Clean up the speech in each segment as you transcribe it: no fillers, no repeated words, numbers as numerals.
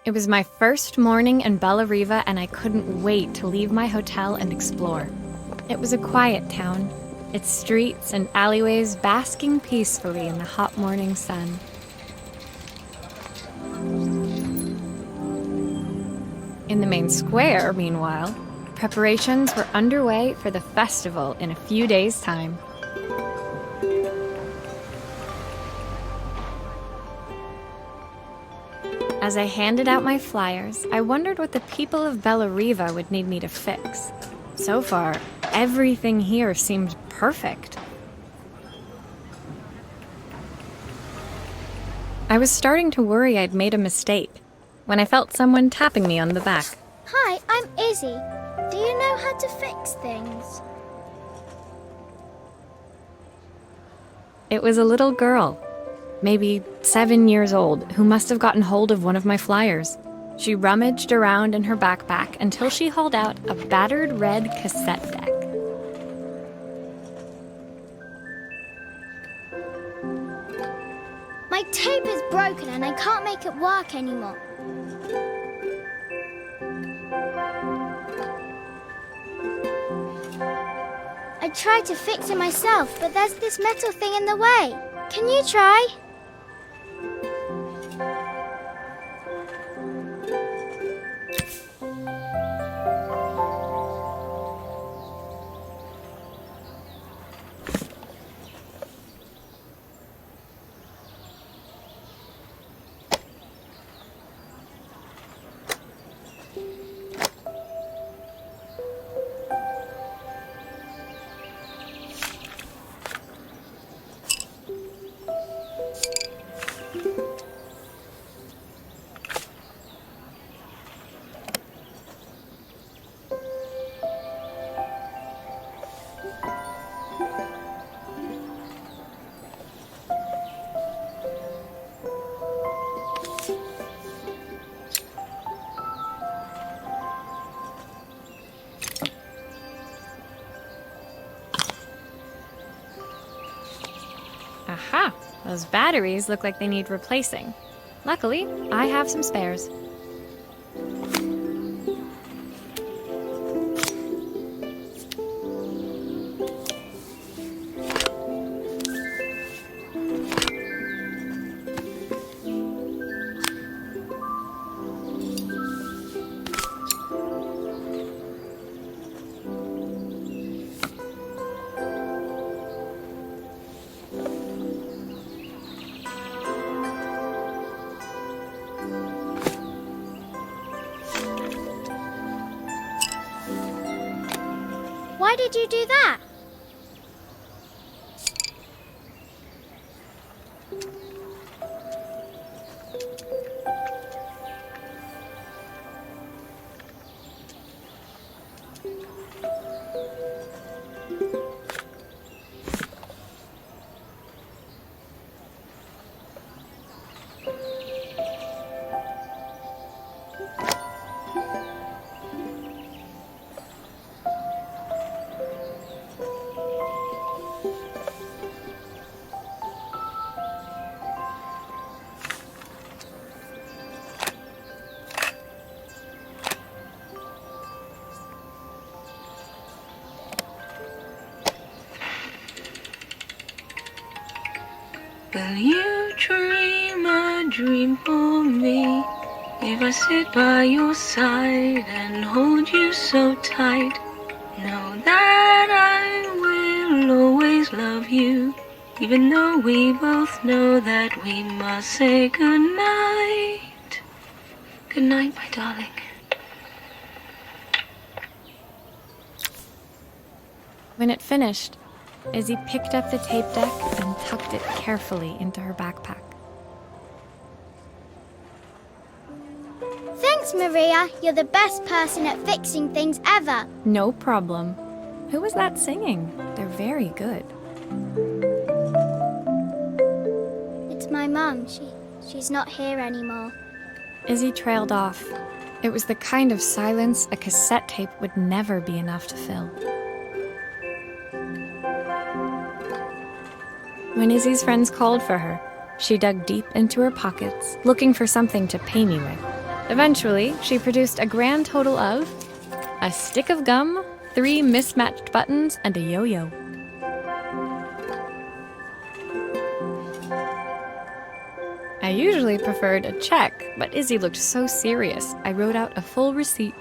It was my first morning in Bella Riva, and I couldn't wait to leave my hotel and explore. It was a quiet town, its streets and alleyways basking peacefully in the hot morning sun. In the main square, meanwhile, preparations were underway for the festival in a few days' time. As I handed out my flyers, I wondered what the people of Bella Riva would need me to fix. So far, everything here seemed perfect. I was starting to worry I'd made a mistake when I felt someone tapping me on the back. Hi, I'm Izzy. Do you know how to fix things? It was a little girl, maybe 7 years old, who must have gotten hold of one of my flyers. She rummaged around in her backpack until she hauled out a battered red cassette deck. My tape is broken and I can't make it work anymore. I tried to fix it myself, but there's this metal thing in the way. Can you try? Aha! Those batteries look like they need replacing. Luckily, I have some spares. Why did you do that? Will you dream a dream for me? If I sit by your side and hold you so tight, know that I will always love you, even though we both know that we must say goodnight. Good night, my darling. When it finished, Izzy picked up the tape deck and tucked it carefully into her backpack. Thanks, Maria. You're the best person at fixing things ever. No problem. Who was that singing? They're very good. It's my mum. She's not here anymore. Izzy trailed off. It was the kind of silence a cassette tape would never be enough to fill. When Izzy's friends called for her, she dug deep into her pockets, looking for something to pay me with. Eventually, she produced a grand total of a stick of gum, 3 mismatched buttons, and a yo-yo. I usually preferred a check, but Izzy looked so serious, I wrote out a full receipt.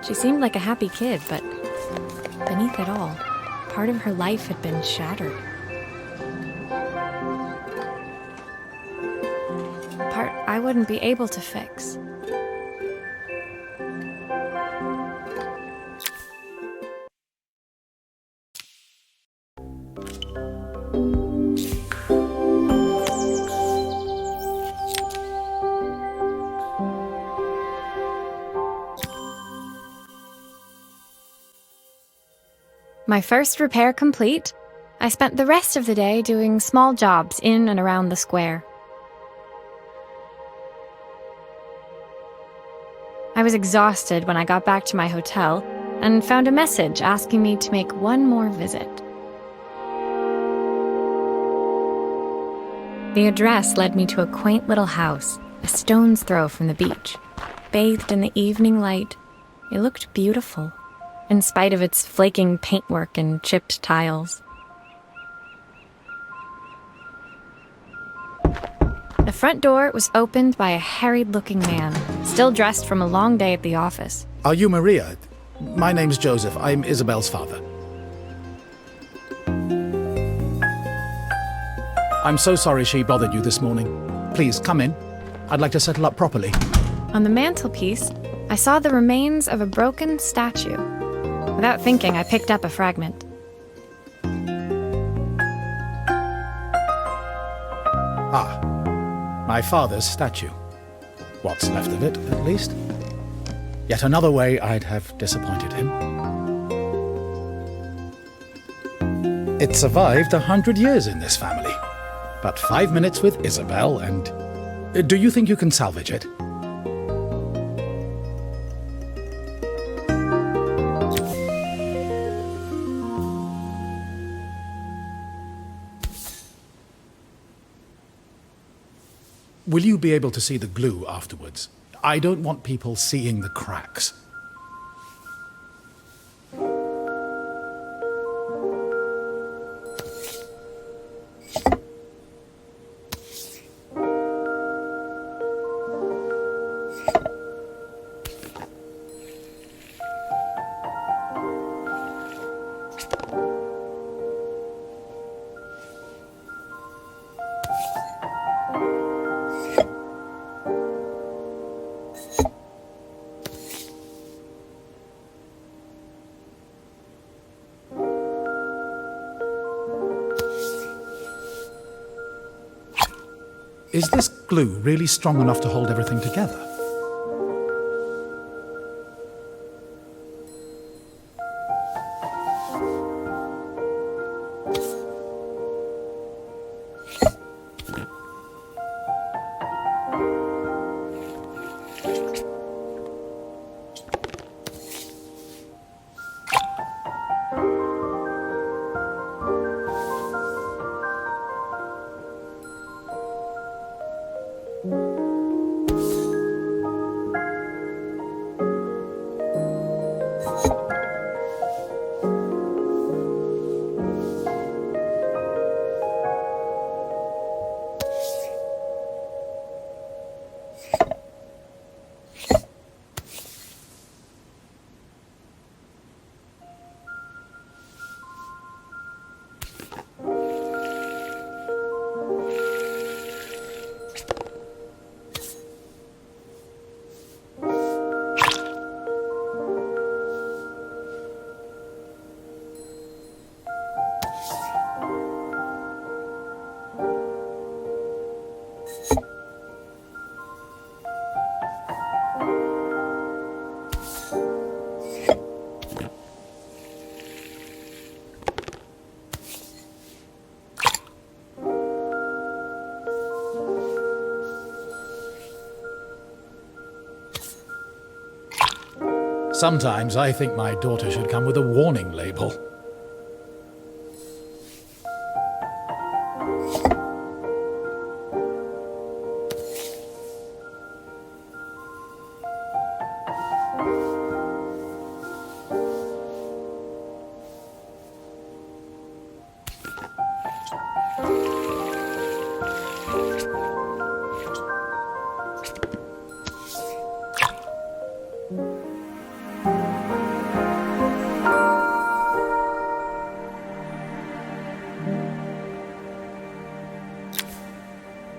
She seemed like a happy kid, but beneath it all, part of her life had been shattered. Part I wouldn't be able to fix. My first repair complete, I spent the rest of the day doing small jobs in and around the square. I was exhausted when I got back to my hotel and found a message asking me to make one more visit. The address led me to a quaint little house, a stone's throw from the beach. Bathed in the evening light, it looked beautiful, in spite of its flaking paintwork and chipped tiles. The front door was opened by a harried-looking man, still dressed from a long day at the office. Are you Maria? My name's Joseph. I'm Isabel's father. I'm so sorry she bothered you this morning. Please, come in. I'd like to settle up properly. On the mantelpiece, I saw the remains of a broken statue. Without thinking, I picked up a fragment. Ah, my father's statue. What's left of it, at least. Yet another way I'd have disappointed him. It survived 100 years in this family. But 5 minutes with Isabel and... Do you think you can salvage it? Will you be able to see the glue afterwards? I don't want people seeing the cracks. Is this glue really strong enough to hold everything together? Sometimes I think my daughter should come with a warning label.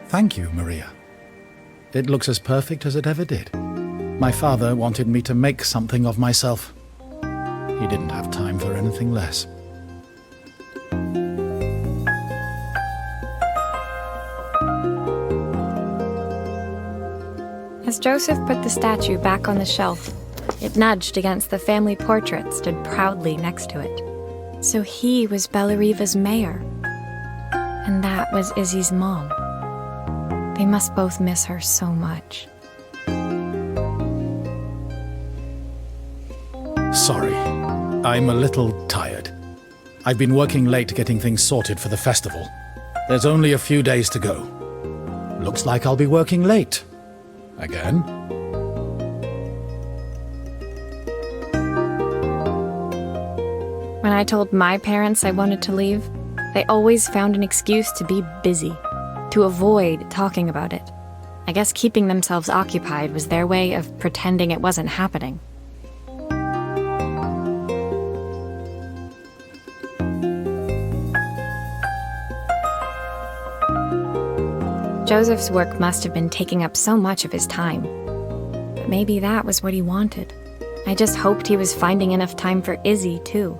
Thank you, Maria. It looks as perfect as it ever did. My father wanted me to make something of myself. He didn't have time for anything less. As Joseph put the statue back on the shelf, it nudged against the family portrait stood proudly next to it. So he was Bellariva's mayor. And that was Izzy's mom. They must both miss her so much. Sorry, I'm a little tired. I've been working late getting things sorted for the festival. There's only a few days to go. Looks like I'll be working late. Again. When I told my parents I wanted to leave, they always found an excuse to be busy, to avoid talking about it. I guess keeping themselves occupied was their way of pretending it wasn't happening. Joseph's work must have been taking up so much of his time. But maybe that was what he wanted. I just hoped he was finding enough time for Izzy, too.